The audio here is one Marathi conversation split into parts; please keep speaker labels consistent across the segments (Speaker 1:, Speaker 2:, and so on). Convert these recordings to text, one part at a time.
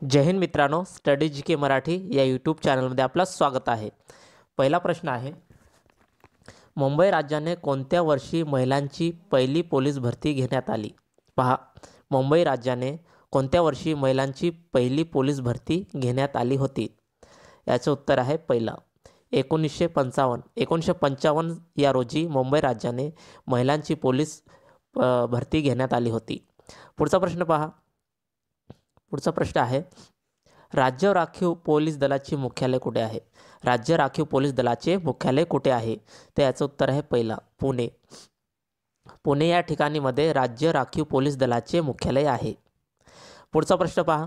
Speaker 1: जय हिंद मित्रांनो, स्टडी जी के मराठी या यूट्यूब चॅनलमध्ये आपलं स्वागत आहे. पहिला प्रश्न आहे, मुंबई राज्याने कोणत्या वर्षी महिलांची पहिली पोलीस भरती घेण्यात आली? पहा, मुंबई राज्याने कोणत्या वर्षी महिलांची पहिली पोलीस भरती घेण्यात आली होती? याचं उत्तर आहे पहिला 1955. 1955 या रोजी मुंबई राज्याने महिलांची पोलीस भरती घेण्यात आली होती. पुढचा प्रश्न पहा. पुढचा प्रश्न आहे, राज्य राखीव पोलीस दलाचे मुख्यालय कुठे आहे? राज्य राखीव पोलीस दलाचे मुख्यालय कुठे आहे? तर याचं उत्तर आहे पहिला पुणे. पुणे या ठिकाणीमध्ये राज्य राखीव पोलीस दलाचे मुख्यालय आहे. पुढचा प्रश्न पहा.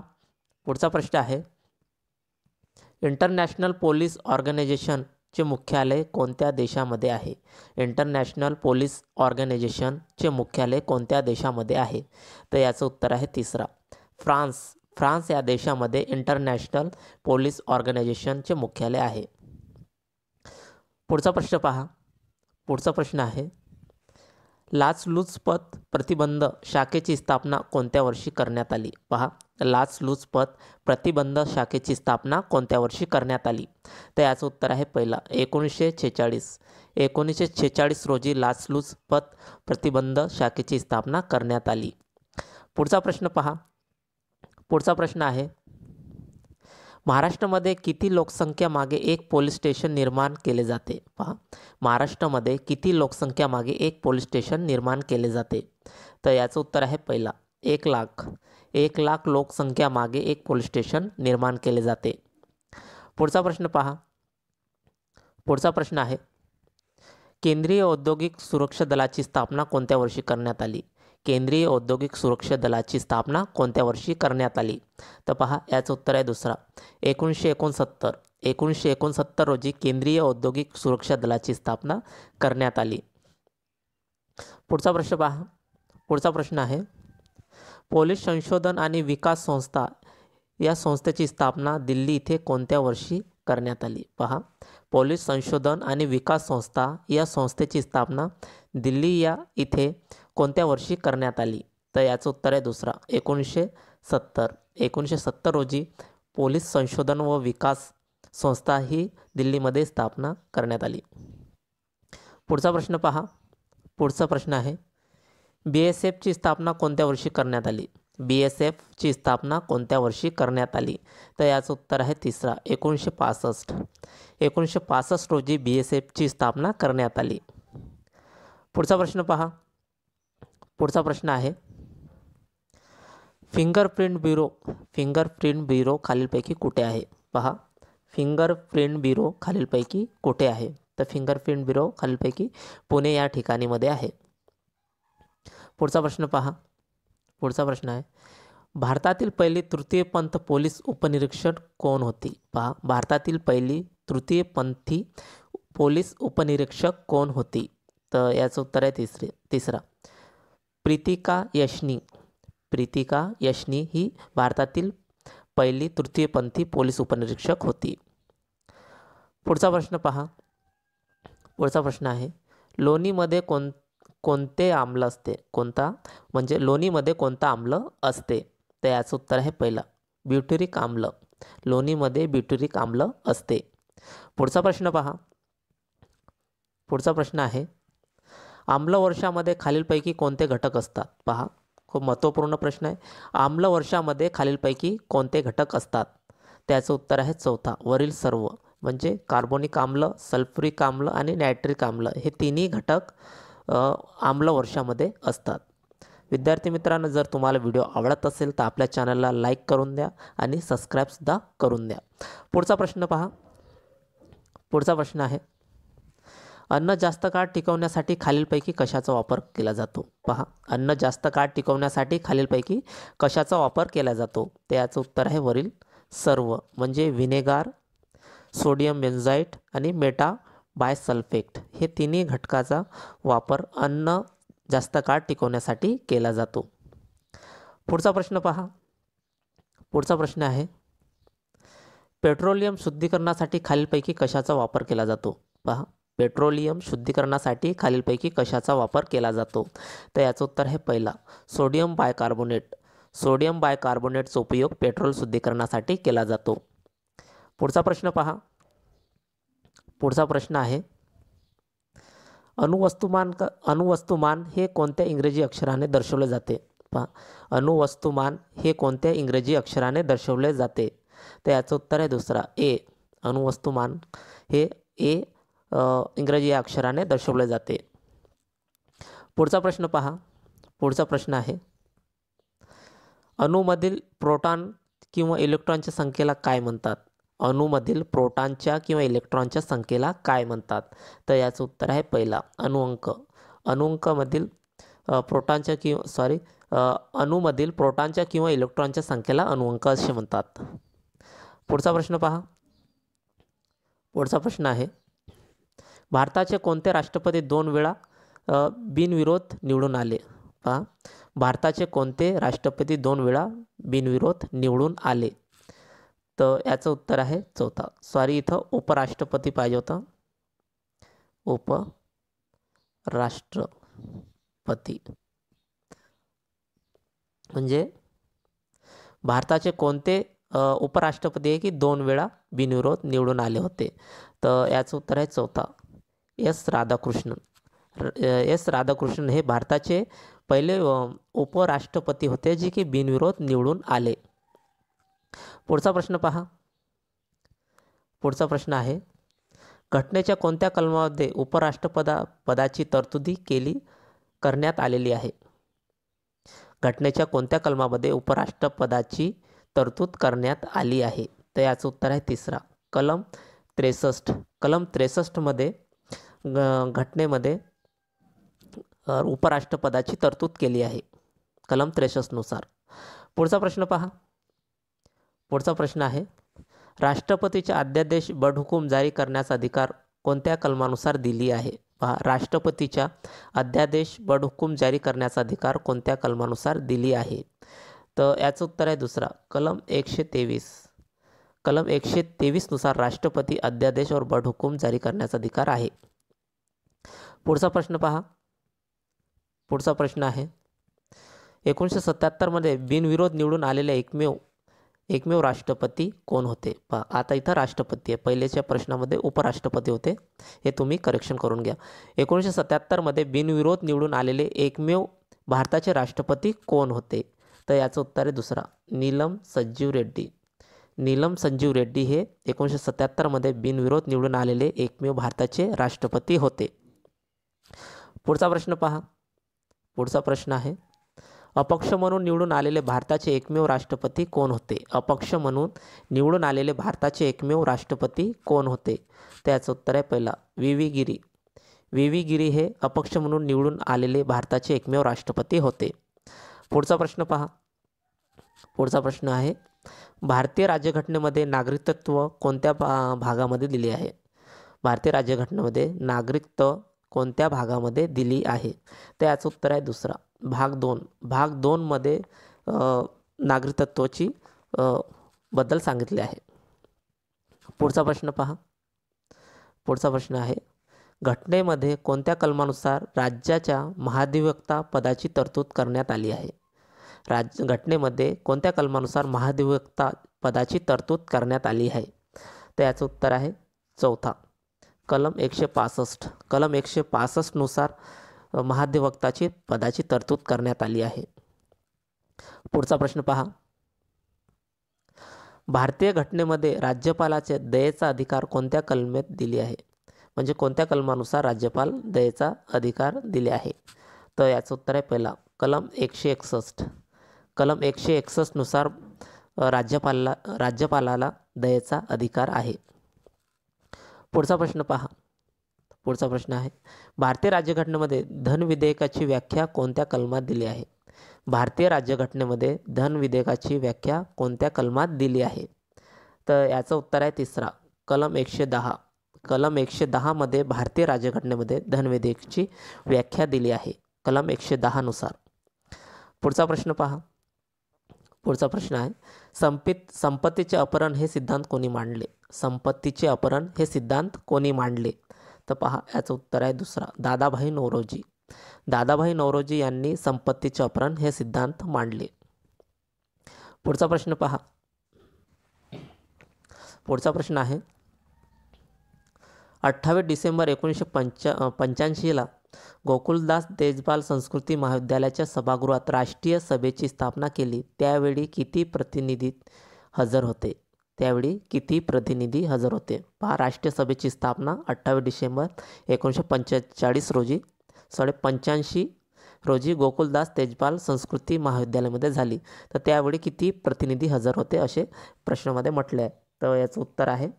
Speaker 1: पुढचा प्रश्न आहे, इंटरनॅशनल पोलीस ऑर्गनायझेशनचे मुख्यालय कोणत्या देशामध्ये आहे? इंटरनॅशनल पोलीस ऑर्गनायझेशनचे मुख्यालय कोणत्या देशामध्ये आहे? तर याचं उत्तर आहे तिसरा फ्रान्स. फ्रान्स या देशामध्ये इंटरनॅशनल पोलीस ऑर्गनायझेशनचे मुख्यालय आहे. पुढचा प्रश्न पहा. पुढचा प्रश्न आहे, लाचलुचपत प्रतिबंध शाखेची स्थापना कोणत्या वर्षी करण्यात आली? पहा, लाचलुचपत प्रतिबंध शाखेची स्थापना कोणत्या वर्षी करण्यात आली? तर याचं उत्तर आहे पहिला 1946. 1946 रोजी लाचलुचपत प्रतिबंध शाखेची स्थापना करण्यात आली. पुढचा प्रश्न पहा. पुढचा प्रश्न आहे, महाराष्ट्रामध्ये किती लोकसंख्या मागे एक पोलीस स्टेशन निर्माण केले जाते? पहा, महाराष्ट्रामध्ये किती लोकसंख्या मागे एक पोलीस स्टेशन निर्माण केले जाते? तर याचं उत्तर आहे पहिला 1 लाख. 1 लाख लोकसंख्या मागे एक पोलीस स्टेशन निर्माण केले जाते. पुढचा प्रश्न पहा. पुढचा प्रश्न आहे, केंद्रीय औद्योगिक सुरक्षा दलाची स्थापना कोणत्या वर्षी करण्यात आली? केंद्रीय औद्योगिक सुरक्षा दलाची स्थापना कोणत्या वर्षी करण्यात आली? तर पहा, याचं उत्तर आहे दुसरा 1969. 1969 रोजी केंद्रीय औद्योगिक सुरक्षा दलाची स्थापना करण्यात आली. पुढचा प्रश्न पहा. पुढचा प्रश्न आहे, पोलीस संशोधन आणि विकास संस्था या संस्थेची स्थापना दिल्ली इथे कोणत्या वर्षी करण्यात आली? पहा, पोलीस संशोधन आणि विकास संस्था या संस्थेची स्थापना दिल्ली या इथे कोणत्या वर्षी करण्यात आली? तर याचं उत्तर आहे दुसरा 1970. 1970 रोजी पोलीस संशोधन व विकास संस्था ही दिल्लीमध्ये स्थापना करण्यात आली. पुढचा प्रश्न पहा. पुढचा प्रश्न आहे, BSFची स्थापना कोणत्या वर्षी करण्यात आली? BSFची स्थापना कोणत्या वर्षी करण्यात आली? तर याचं उत्तर आहे तिसरा 1965. 1965 रोजी BSFची स्थापना करण्यात आली. पुढचा प्रश्न पहा. पुढचा प्रश्न आहे, फिंगरप्रिंट ब्युरो खालीलपैकी कुठे आहे? पहा, फिंगरप्रिंट ब्युरो खालीलपैकी कुठे आहे? तर फिंगरप्रिंट ब्युरो खालीलपैकी पुणे या ठिकाणीमध्ये आहे. पुढचा प्रश्न पहा. पुढचा प्रश्न आहे, भारतातील पहिली तृतीयपंथ पोलीस उपनिरीक्षक कोण होती? पहा, भारतातील पहिली तृतीयपंथी पोलीस उपनिरीक्षक कोण होती? तर याचं उत्तर आहे तिसरा प्रीतिका यशनी. प्रीतिका यशनी ही भारतातील पहिली तृतीयपंथी पोलीस उपनिरीक्षक होती. पुढचा प्रश्न पहा. पुढचा प्रश्न आहे, लोणीमध्ये कोणते आम्ल असते? कोणता म्हणजे लोणीमध्ये कोणता आम्ल असते? तर याचं उत्तर आहे पहिला ब्युटेरिक आम्ल. लोणीमध्ये ब्युटेरिक आम्ल असते. पुढचा प्रश्न पहा. पुढचा प्रश्न आहे, आम्लवर्षामध्ये खालीलपैकी कोणते घटक असतात? पहा, खूप महत्त्वपूर्ण प्रश्न आहे. आम्लवर्षामध्ये खालीलपैकी कोणते घटक असतात? त्याचं उत्तर आहे चौथा वरील सर्व. म्हणजे कार्बोनिक आम्ल, सल्फ्युरिक आम्ल आणि नायट्रिक आम्ल हे तिन्ही घटक आम्लवर्षामध्ये असतात. विद्यार्थी मित्रांनो, जर तुम्हाला व्हिडिओ आवडत असेल तर आपल्या चॅनलला लाईक करून द्या आणि सबस्क्राईबसुद्धा करून द्या. पुढचा प्रश्न पहा. पुढचा प्रश्न आहे, अन्न जास्त काळ टिकवण्यासाठी खालीलपैकी कशाचा वापर केला जातो? पहा, अन्न जास्त काळ टिकवण्यासाठी खालीलपैकी कशाचा वापर केला जातो? तर याचं उत्तर आहे वरील सर्व. म्हणजे व्हिनेगार, सोडियम बेन्झाईट आणि मेटाबायसल्फेट हे तिन्ही घटकाचा वापर अन्न जास्त काळ टिकवण्यासाठी केला जातो. पुढचा प्रश्न पहा. पुढचा प्रश्न आहे, पेट्रोलियम शुद्धीकरणासाठी खालीलपैकी कशाचा वापर केला जातो? पहा, पेट्रोलियम शुद्धीकरणासाठी खालीलपैकी कशाचा वापर केला जातो? तर याचं उत्तर आहे पहिला सोडियम बायकार्बोनेट. सोडियम बायकार्बोनेटचा उपयोग पेट्रोल शुद्धीकरणासाठी केला जातो? पुढचा प्रश्न पहा. पुढचा प्रश्न आहे, अणुवस्तुमान हे कोणत्या इंग्रजी अक्षराने दर्शवले जाते? पहा, अणुवस्तुमान हे कोणत्या इंग्रजी अक्षराने दर्शवले जाते? तर याचं उत्तर आहे दुसरा, ए. अणुवस्तुमान हे ए इंग्रजी या अक्षराने दर्शवले जाते. पुढचा प्रश्न पहा. पुढचा प्रश्न आहे, अणूमधील प्रोटॉन किंवा इलेक्ट्रॉनच्या संख्येला काय म्हणतात? अणूमधील प्रोटॉनच्या किंवा इलेक्ट्रॉनच्या संख्येला काय म्हणतात? तर याचं उत्तर आहे पहिला, अणुअंक. अणुअंकामधील अणूमधील प्रोटॉनच्या किंवा इलेक्ट्रॉनच्या संख्येला अणुअंक असे म्हणतात. पुढचा प्रश्न पहा. पुढचा प्रश्न आहे, भारताचे कोणते राष्ट्रपती 2 वेळा बिनविरोध निवडून आले? पहा, भारताचे कोणते राष्ट्रपती 2 वेळा बिनविरोध निवडून आले? तर याचं उत्तर आहे चौथा. सॉरी, इथं उपराष्ट्रपती पाहिजे होतं. उपराष्ट्रपती म्हणजे भारताचे कोणते उपराष्ट्रपती आहे की 2 वेळा बिनविरोध निवडून आले होते? तर याचं उत्तर आहे चौथा, एस राधाकृष्णन. एस राधाकृष्णन हे भारताचे पहिले उपराष्ट्रपती होते जे की बिनविरोध निवडून आले. पुढचा प्रश्न पहा. पुढचा प्रश्न आहे, घटनेच्या कोणत्या कलमामध्ये उपराष्ट्रपदाची तरतुदी करण्यात आलेली आहे? घटनेच्या कोणत्या कलमामध्ये उपराष्ट्रपदाची तरतूद करण्यात आली आहे? तर याचं उत्तर आहे तिसरा, कलम 63. कलम 63मध्ये घटनेमध्ये उपराष्ट्रपदाची तरतूद केली आहे, कलम 63 नुसार. पुढचा प्रश्न पहा. पुढचा प्रश्न आहे, राष्ट्रपतीचे अध्यादेश बडहुकूम जारी करण्याचा अधिकार कोणत्या कलमानुसार दिली आहे? पहा, राष्ट्रपतीच्या अध्यादेश बडहुकूम जारी करण्याचा अधिकार कोणत्या कलमानुसार दिली आहे? तर याचं उत्तर आहे दुसरा, कलम 123. कलम 123 नुसार राष्ट्रपती अध्यादेश और बडहुकूम जारी करण्याचा अधिकार आहे. पुढचा प्रश्न पहा. पुढचा प्रश्न आहे, 1977मध्ये बिनविरोध निवडून आलेले एकमेव राष्ट्रपती कोण होते? पहा, आता इथं राष्ट्रपती आहे, पहिलेच्या प्रश्नामध्ये उपराष्ट्रपती होते, हे तुम्ही करेक्शन करून घ्या. 1977मध्ये बिनविरोध निवडून आलेले एकमेव भारताचे राष्ट्रपती कोण होते? तर याचं उत्तर आहे दुसरा, नीलम संजीव रेड्डी. नीलम संजीव रेड्डी हे 1977मध्ये बिनविरोध निवडून आलेले एकमेव भारताचे राष्ट्रपती होते. पुढचा प्रश्न पहा. पुढचा प्रश्न आहे, अपक्ष म्हणून निवडून आलेले भारताचे एकमेव राष्ट्रपती कोण होते? अपक्ष म्हणून निवडून आलेले भारताचे एकमेव राष्ट्रपती कोण होते? त्याचं उत्तर आहे पहिला, व्ही व्ही गिरी. व्ही व्ही गिरी हे अपक्ष म्हणून निवडून आलेले भारताचे एकमेव राष्ट्रपती होते. पुढचा प्रश्न पहा. पुढचा प्रश्न आहे, भारतीय राज्यघटनेमध्ये नागरिकत्व कोणत्या भागामध्ये दिले आहे? भारतीय राज्यघटनेमध्ये नागरिकत्व कोणत्या भागामध्ये दिली आहे? तर याचं उत्तर आहे दुसरा, भाग 2. भाग 2मध्ये नागरिकत्वाची बद्दल सांगितले आहे. पुढचा प्रश्न पहा. पुढचा प्रश्न आहे, घटनेमध्ये कोणत्या कलमानुसार राज्याच्या महाधिवक्ता पदाची तरतूद करण्यात आली आहे? घटनेमध्ये कोणत्या कलमानुसार महाधिवक्ता पदाची तरतूद करण्यात आली आहे? तर याचं उत्तर आहे चौथा, कलम 165. कलम 165 नुसार महाधिवक्ताची पदाची तरतूद करण्यात आली आहे. पुढचा प्रश्न पहा. भारतीय घटनेमध्ये राज्यपालाचे दयेचा अधिकार कोणत्या कलमात दिली आहे? म्हणजे कोणत्या कलमानुसार राज्यपाल दयेचा अधिकार दिले आहे? तर याचं उत्तर आहे पहिला, कलम 161. कलम 161 नुसार राज्यपालाला दयेचा अधिकार आहे. पुढचा प्रश्न पहा. पुढचा प्रश्न आहे, भारतीय राज्यघटनेमध्ये धन विधेयकाची व्याख्या कोणत्या कलमात दिली आहे? भारतीय राज्यघटनेमध्ये धन विधेयकाची व्याख्या कोणत्या कलमात दिली आहे? तर याचं उत्तर आहे तिसरा, कलम 110. कलम 110मध्ये भारतीय राज्यघटनेमध्ये धन विधेयकाची व्याख्या दिली आहे, कलम 110 नुसार. पुढचा प्रश्न पहा. पुढचा प्रश्न आहे, संपत्तीचे अपहरण हे सिद्धांत कोणी मांडले? संपत्तीचे अपहरण हे सिद्धांत कोणी मांडले? तर पहा, याचं उत्तर आहे दुसरा, दादाभाई नौरोजी. दादाभाई नौरोजी यांनी संपत्तीचे अपहरण हे सिद्धांत मांडले. पुढचा प्रश्न पहा. पुढचा प्रश्न आहे 28 डिसेंबर 1985ला गोकुलदास तेजपाल संस्कृती महाविद्यालयाच्या सभागृहात राष्ट्रीय सभेची स्थापना केली. त्यावेळी किती प्रतिनिधी हजर होते? त्यावेळी किती प्रतिनिधी हजर होते? पहा, राष्ट्रीय सभेची स्थापना 28 डिसेंबर 1945 रोजी 85 रोजी गोकुलदास तेजपाल संस्कृती महाविद्यालयामध्ये झाली. तर त्यावेळी किती प्रतिनिधी हजर होते असे प्रश्नामध्ये म्हटले आहे. तर याचं उत्तर आहे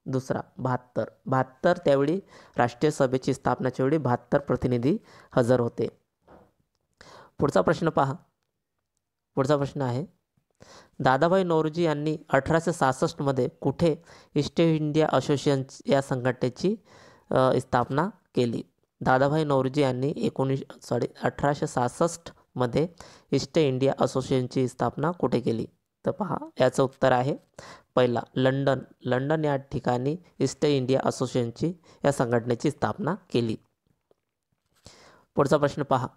Speaker 1: दुसरा 72. त्यावेळी राष्ट्रीय सभेची स्थापनाच्या वेळी 72 प्रतिनिधी हजर होते. पुढचा प्रश्न पहा. पुढचा प्रश्न आहे दादाभाई नौरोजी यांनी 1866मध्ये कुठे ईस्ट इंडिया असोसिएशन या संघटनेची स्थापना केली? दादाभाई नौरोजी यांनी 1866मध्ये ईस्ट इंडिया असोसिएशनची स्थापना कुठे केली? तर पहा, याचं उत्तर आहे पहिला लंडन या ठिकाणी ईस्ट इंडिया असोसिएशनची या संघटनेची स्थापना केली. पुढचा प्रश्न पहा.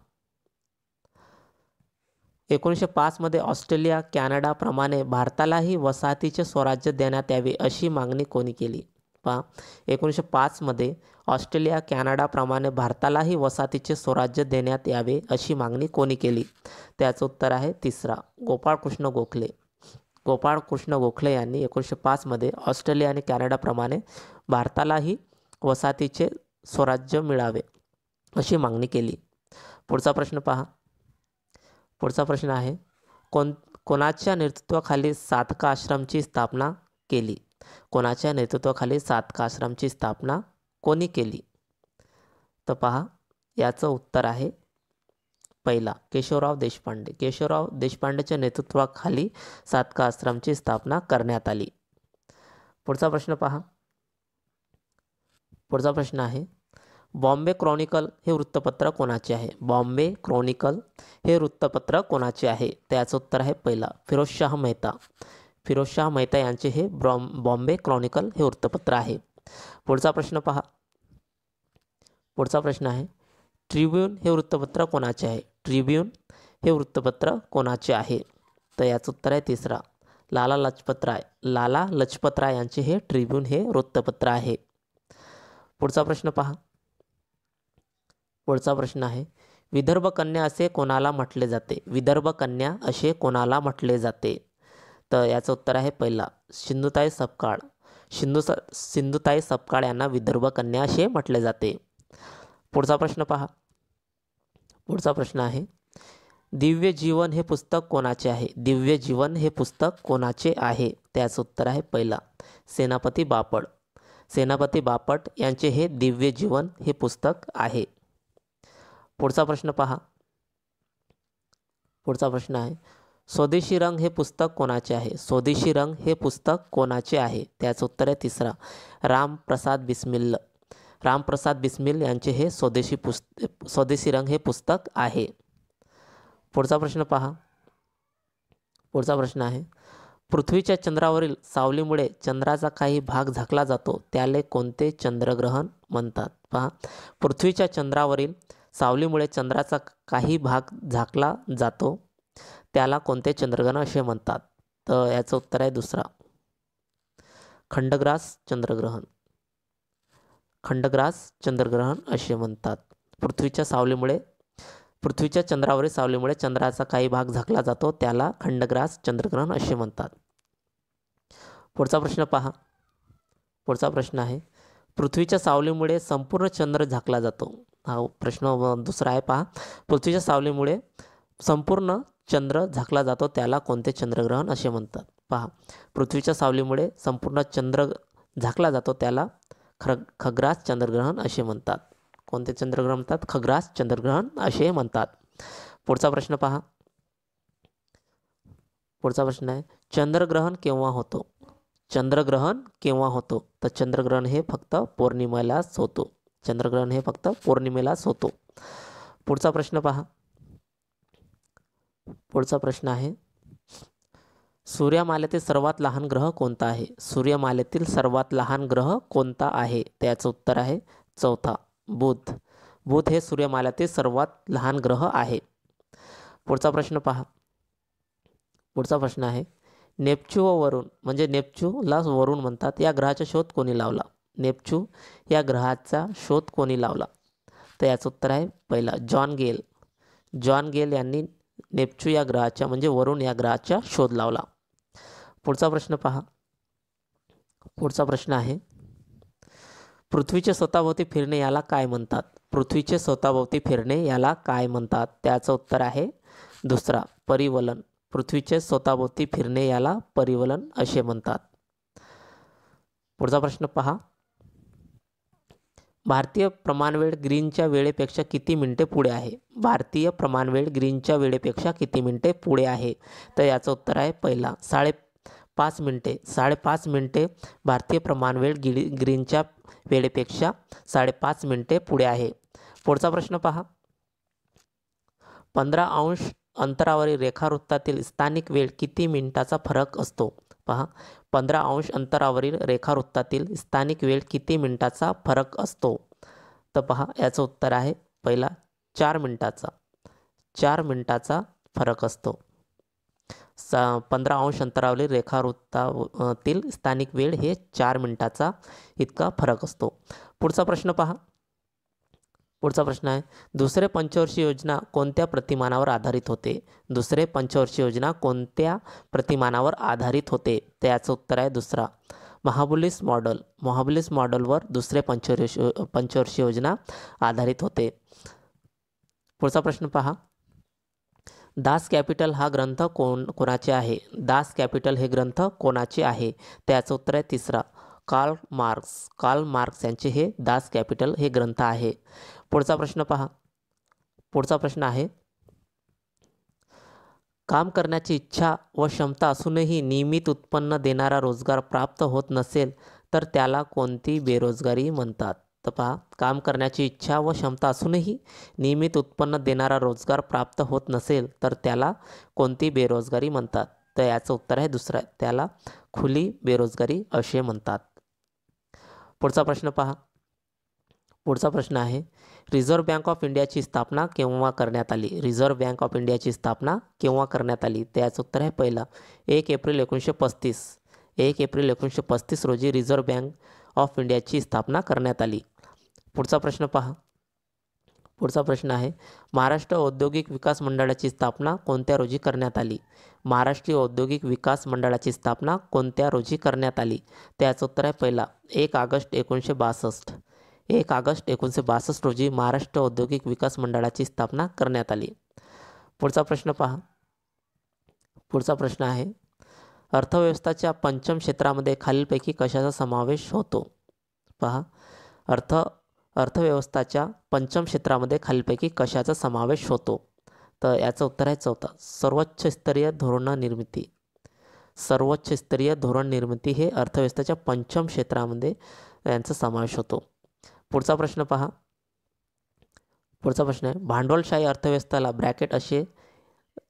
Speaker 1: 1905मध्ये ऑस्ट्रेलिया कॅनडाप्रमाणे भारतालाही वसाहतीचे स्वराज्य देण्यात यावे अशी मागणी कोणी केली? पहा, 1905मध्ये ऑस्ट्रेलिया कॅनडाप्रमाणे भारतालाही वसाहतीचे स्वराज्य देण्यात यावे अशी मागणी कोणी केली? त्याचं उत्तर आहे तिसरा गोपाळकृष्ण गोखले. गोपाळकृष्ण गोखले यांनी 1905मध्ये ऑस्ट्रेलिया आणि कॅनडाप्रमाणे भारतालाही वसाहतीचे स्वराज्य मिळावे अशी मागणी केली. पुढचा प्रश्न पहा. पुढचा प्रश्न आहे कोणाच्या नेतृत्वाखाली सातका आश्रमची स्थापना केली? कोणाच्या नेतृत्वाखाली सातका आश्रमची स्थापना कोणी केली? तर पहा, याचं उत्तर आहे पहिला केशवराव देशपांडे. केशवराव देशपांडेच्या नेतृत्वाखाली सातका आश्रमची स्थापना करण्यात आली. पुढचा प्रश्न पहा. पुढचा प्रश्न आहे बॉम्बे क्रॉनिकल हे वृत्तपत्र कोणाचे आहे? बॉम्बे क्रॉनिकल हे वृत्तपत्र कोणाचे आहे? त्याचं उत्तर आहे पहिला फिरोजशाह मेहता. फिरोजशाह मेहता यांचे हे बॉम्बे क्रॉनिकल हे वृत्तपत्र आहे. पुढचा प्रश्न पहा. पुढचा प्रश्न आहे ट्रिब्यून हे वृत्तपत्र कोणाचे आहे? ट्रिब्यून हे वृत्तपत्र कोणाचे आहे? तर याचं उत्तर आहे तिसरा लाला लजपत राय यांचे हे ट्रिब्यून हे वृत्तपत्र आहे. पुढचा प्रश्न पहा. पुढचा प्रश्न आहे विदर्भ कन्या असे कोणाला म्हटले जाते? विदर्भ कन्या असे कोणाला म्हटले जाते? तर याचं उत्तर आहे पहिला सिंधुताई सपकाळ. सिंधुताई सपकाळ यांना विदर्भ कन्या असे म्हटले जाते. पुढचा प्रश्न पहा. पुढचा प्रश्न आहे दिव्य जीवन हे पुस्तक कोणाचे आहे? दिव्य जीवन हे पुस्तक कोणाचे आहे? त्याचं उत्तर आहे पहिला सेनापती बापट. सेनापती बापट यांचे हे दिव्य जीवन हे पुस्तक आहे. पुढचा प्रश्न पहा. पुढचा प्रश्न आहे स्वदेशी रंग हे पुस्तक कोणाचे आहे? स्वदेशी रंग हे पुस्तक कोणाचे आहे? त्याचं उत्तर आहे तिसरा रामप्रसाद बिस्मिल यांचे हे स्वदेशी रंग हे पुस्तक आहे. पुढचा प्रश्न पहा. पुढचा प्रश्न आहे पृथ्वीच्या चंद्रावरील सावलीमुळे चंद्राचा काही भाग झाकला जातो त्याला कोणते चंद्रग्रहण म्हणतात? पहा, पृथ्वीच्या चंद्रावरील सावलीमुळे चंद्राचा काही भाग झाकला जातो त्याला कोणते चंद्रग्रहण असे म्हणतात? तर याचं उत्तर आहे दुसरा खंडग्रास चंद्रग्रहण असे म्हणतात. पृथ्वीच्या चंद्रावरील सावलीमुळे चंद्राचा काही भाग झाकला जातो त्याला खंडग्रास चंद्रग्रहण असे म्हणतात. पुढचा प्रश्न पहा. पुढचा प्रश्न आहे पृथ्वीच्या सावलीमुळे संपूर्ण चंद्र झाकला जातो. हा प्रश्न दुसरा आहे पहा. पृथ्वीच्या सावलीमुळे संपूर्ण चंद्र झाकला जातो त्याला कोणते चंद्रग्रहण असे म्हणतात? पहा, पृथ्वीच्या सावलीमुळे संपूर्ण चंद्र झाकला जातो त्याला खग्रास चंद्रग्रहण असे म्हणतात. कोणते चंद्रग्रहण म्हणतात? खग्रास चंद्रग्रहण असे म्हणतात. पुढचा प्रश्न पहा. पुढचा प्रश्न आहे चंद्रग्रहण केव्हा होतो? चंद्रग्रहण केव्हा होतो? तर चंद्रग्रहण हे फक्त पौर्णिमेलाच होतो. चंद्रग्रहण हे फक्त पौर्णिमेलाच होतो. पुढचा प्रश्न पहा. पुढचा प्रश्न आहे सूर्यमालेतील सर्वात लहान ग्रह कोणता आहे? सूर्यमालेतील सर्वात लहान ग्रह कोणता आहे? त्याचं उत्तर आहे चौथा बुध. बुध हे सूर्यमालेतील सर्वात लहान ग्रह आहे. पुढचा प्रश्न पहा. पुढचा प्रश्न आहे, नेपच्यू व वरुण म्हणजे नेपच्यूला वरुण म्हणतात, या ग्रहाचा शोध कोणी लावला? नेपच्यू या ग्रहाचा शोध कोणी लावला? तर याचं उत्तर आहे पहिला जॉन गेल. जॉन गेल यांनी नेपच्यू या ग्रहाच्या म्हणजे वरुण या ग्रहाचा शोध लावला. पुढचा प्रश्न पहा. पुढचा प्रश्न आहे, पृथ्वीचे स्वतःभोवती फिरणे याला काय म्हणतात? पृथ्वीचे स्वतःभोवती फिरणे याला काय म्हणतात? त्याचं उत्तर आहे दुसरा परिवलन. पृथ्वीचे स्वतःभोवती फिरणे याला परिवलन असे म्हणतात. पुढचा प्रश्न पहा. भारतीय प्रमाणवेळ ग्रीनच्या वेळेपेक्षा किती मिनिटे पुढे आहे? भारतीय प्रमाणवेळ ग्रीनच्या वेळेपेक्षा किती मिनिटे पुढे आहे? तर याचं उत्तर आहे पहिला 5.5 मिनिटे. 5.5 मिनिटे भारतीय प्रमाणवेळ ग्रीनच्या वेळेपेक्षा 5.5 मिनिटे पुढे आहे. पुढचा प्रश्न पहा. 15 अंश अंतरावरील रेखावृत्तातील स्थानिक वेळ किती मिनिटाचा फरक असतो? पहा, 15 अंश अंतरावरील रेखावृत्तातील स्थानिक वेळ किती मिनिटाचा फरक असतो? तर पहा, याचं उत्तर आहे पहिला 4 मिनिटाचा. 4 मिनिटाचा फरक असतो. 15 अंश अंतरावरील रेखावृत्तातील स्थानिक वेळ हे 4 मिनिटाचा इतका फरक असतो. पुढचा प्रश्न पहा. पुढचा प्रश्न आहे, दुसरे पंचवर्षीय योजना कोणत्या प्रतिमानावर आधारित होते? दुसरे पंचवर्षीय योजना कोणत्या प्रतिमानावर आधारित होते? तर याचं उत्तर आहे दुसरा महाबुलिस मॉडेल. महाबुलिस मॉडेलवर दुसरे पंचवर्षीय योजना आधारित होते. पुढचा प्रश्न पहा. दास कॅपिटल हा ग्रंथ कोणाचे आहे? दास कॅपिटल हे ग्रंथ कोणाचे आहे? त्याचं उत्तर आहे तिसरा कार्ल मार्क्स. कार्ल मार्क्स यांचे हे दास कॅपिटल हे ग्रंथ आहे. पुढचा प्रश्न पहा. पुढचा प्रश्न आहे, काम करण्याची इच्छा व क्षमता असूनही नियमित उत्पन्न देणारा रोजगार प्राप्त होत नसेल तर त्याला कोणती बेरोजगारी म्हणतात? तर पहा, काम करण्याची इच्छा व क्षमता असूनही नियमित उत्पन्न देणारा रोजगार प्राप्त होत नसेल तर त्याला कोणती बेरोजगारी म्हणतात? तर याचं उत्तर आहे दुसरं, त्याला खुली बेरोजगारी असे म्हणतात. पुढचा प्रश्न पहा. पुढचा प्रश्न आहे, रिझर्व्ह बँक ऑफ इंडियाची स्थापना केव्हा करण्यात आली? रिझर्व्ह बँक ऑफ इंडियाची स्थापना केव्हा करण्यात आली? त्याचं उत्तर आहे पहिला 1 एप्रिल 1935. 1 एप्रिल 1935 रोजी रिझर्व्ह बँक ऑफ इंडियाची स्थापना करण्यात आली. पुढचा प्रश्न पहा. पुढचा प्रश्न आहे, महाराष्ट्र औद्योगिक विकास मंडळाची स्थापना कोणत्या रोजी करण्यात आली? महाराष्ट्रीय औद्योगिक विकास मंडळाची स्थापना कोणत्या रोजी करण्यात आली? त्याचं उत्तर आहे पहिला 1 ऑगस्ट 1962. 1 ऑगस्ट 1962 रोजी महाराष्ट्र औद्योगिक विकास मंडळाची स्थापना करण्यात आली. पुढचा प्रश्न पहा. पुढचा प्रश्न आहे, अर्थव्यवस्थेच्या पंचम क्षेत्रामध्ये खालीलपैकी कशाचा समावेश होतो? पहा, अर्थव्यवस्थेच्या पंचम क्षेत्रामध्ये खालीलपैकी कशाचा समावेश होतो? तर याचं उत्तर आहे चौथा सर्वोच्च स्तरीय धोरण निर्मिती. सर्वोच्च स्तरीय धोरण निर्मिती हे अर्थव्यवस्थेच्या पंचम क्षेत्रामध्ये यांचा समावेश होतो. पुढचा प्रश्न पहा. पुढचा प्रश्न आहे, भांडवलशाही अर्थव्यवस्थेला ब्रॅकेट असे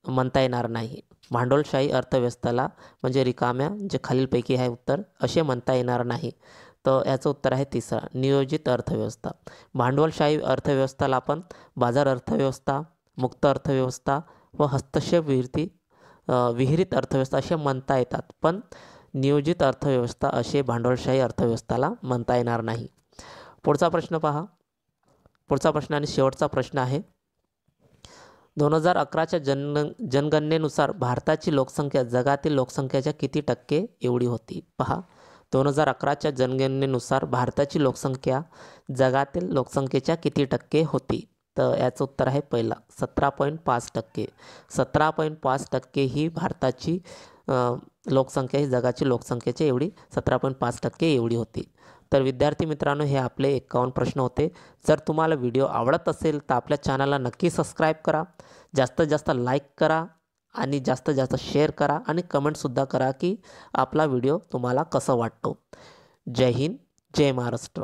Speaker 1: म्हणता येणार नाही. भांडवलशाही अर्थव्यवस्थेला म्हणजे रिकाम्या जे खालीलपैकी आहे उत्तर असे म्हणता येणार नाही. तर याचं उत्तर आहे तिसरा नियोजित अर्थव्यवस्था. भांडवलशाही अर्थव्यवस्थेला आपण बाजार अर्थव्यवस्था, मुक्त अर्थव्यवस्था व हस्तक्षेप विहिरीत अर्थव्यवस्था असे म्हणता येतात, पण नियोजित अर्थव्यवस्था असे भांडवलशाही अर्थव्यवस्थेला म्हणता येणार नाही. पुढचा प्रश्न पहा. पुढचा प्रश्न आणि शेवटचा प्रश्न आहे, 2011च्या जनगणनेनुसार भारताची लोकसंख्या जगातील लोकसंख्येच्या किती टक्के एवढी होती? पहा, 2011च्या जनगणनेनुसार भारताची लोकसंख्या जगातील लोकसंख्येच्या किती टक्के होती? तर याचं उत्तर आहे पहिला 17.5%. 17.5% ही भारताची लोकसंख्या ही जगाची लोकसंख्येची एवढी 17.5% एवढी होती. तर विद्यार्थी मित्रांनो, हे आपले 51 प्रश्न होते. जर तुम्हाला व्हिडिओ आवडत असेल तर आपल्या चॅनलला नक्की सबस्क्राईब करा, जास्तीत जास्त लाईक करा आणि जास्तीत जास्त शेअर करा आणि कमेंटसुद्धा करा की आपला व्हिडिओ तुम्हाला कसा वाटतो. जय हिंद, जय महाराष्ट्र.